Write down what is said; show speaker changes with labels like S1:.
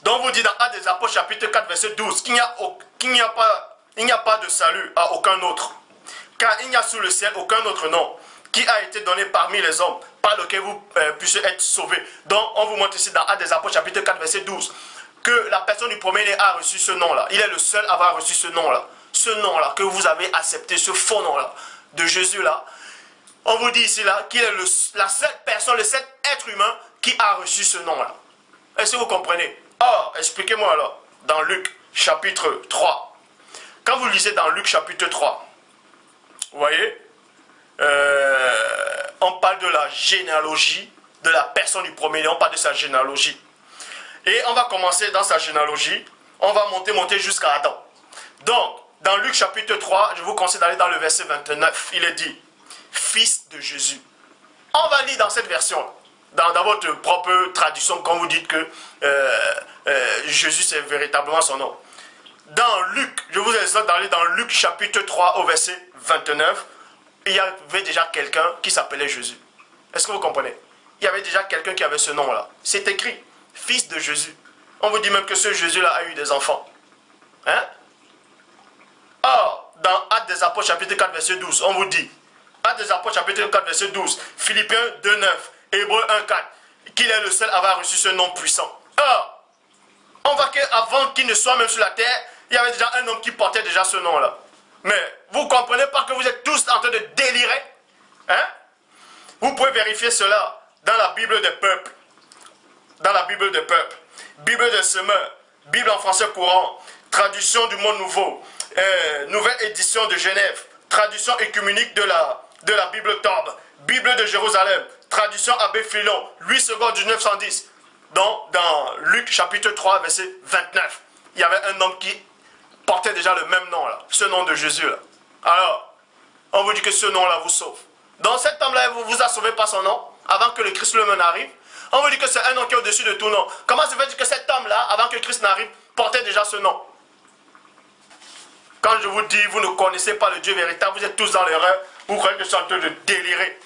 S1: Donc vous dit dans Actes des Apôtres chapitre 4 verset 12 qu'il n'y a pas de salut à aucun autre. Car il n'y a sous le ciel aucun autre nom qui a été donné parmi les hommes par lequel vous puissiez être sauvés. Donc on vous montre ici dans Actes des Apôtres chapitre 4 verset 12 que la personne du premier-né a reçu ce nom-là. Il est le seul à avoir reçu ce nom-là. Ce nom-là que vous avez accepté, ce faux nom-là de Jésus-là. On vous dit ici là qu'il est la seule personne, le seul être humain qui a reçu ce nom-là. Est-ce que vous comprenez? Or, expliquez-moi alors, dans Luc chapitre 3. Quand vous lisez dans Luc chapitre 3, vous voyez, on parle de la généalogie de la personne du premier-né, on parle de sa généalogie. Et on va commencer dans sa généalogie, on va monter jusqu'à Adam. Donc, dans Luc chapitre 3, je vous conseille d'aller dans le verset 29, il est dit, fils de Jésus. On va lire dans cette version, dans votre propre traduction, quand vous dites que Jésus c'est véritablement son nom. Dans Luc, je vous exhorte d'aller dans Luc chapitre 3 au verset 29, il y avait déjà quelqu'un qui s'appelait Jésus. Est-ce que vous comprenez? Il y avait déjà quelqu'un qui avait ce nom-là. C'est écrit, fils de Jésus. On vous dit même que ce Jésus-là a eu des enfants. Hein? Or, dans Actes des Apôtres chapitre 4 verset 12, on vous dit, Actes des Apôtres chapitre 4 verset 12, Philippiens 2 9, Hébreux 1 4, qu'il est le seul à avoir reçu ce nom puissant. Or, on voit qu'avant qu'il ne soit même sur la terre, il y avait déjà un homme qui portait déjà ce nom-là. Mais vous ne comprenez pas que vous êtes tous en train de délirer? Hein? Vous pouvez vérifier cela dans la Bible des peuples. Dans la Bible des peuples. Bible des semeurs. Bible en français courant. Traduction du Monde Nouveau. Nouvelle édition de Genève. Traduction écuménique de la Bible Torbe. Bible de Jérusalem. Traduction Abbé Philon. 8 secondes du 910. Donc, dans Luc chapitre 3, verset 29. Il y avait un homme qui portait déjà le même nom là. Ce nom de Jésus là. Alors, on vous dit que ce nom-là vous sauve. Donc cet homme-là, il ne vous a sauvé par son nom, avant que le Christ lui-même n'arrive. On vous dit que c'est un nom qui est au-dessus de tout nom. Comment se fait-il que cet homme-là, avant que Christ n'arrive, portait déjà ce nom? Quand je vous dis, vous ne connaissez pas le Dieu véritable, vous êtes tous dans l'erreur, vous croyez que je suis en train de délirer.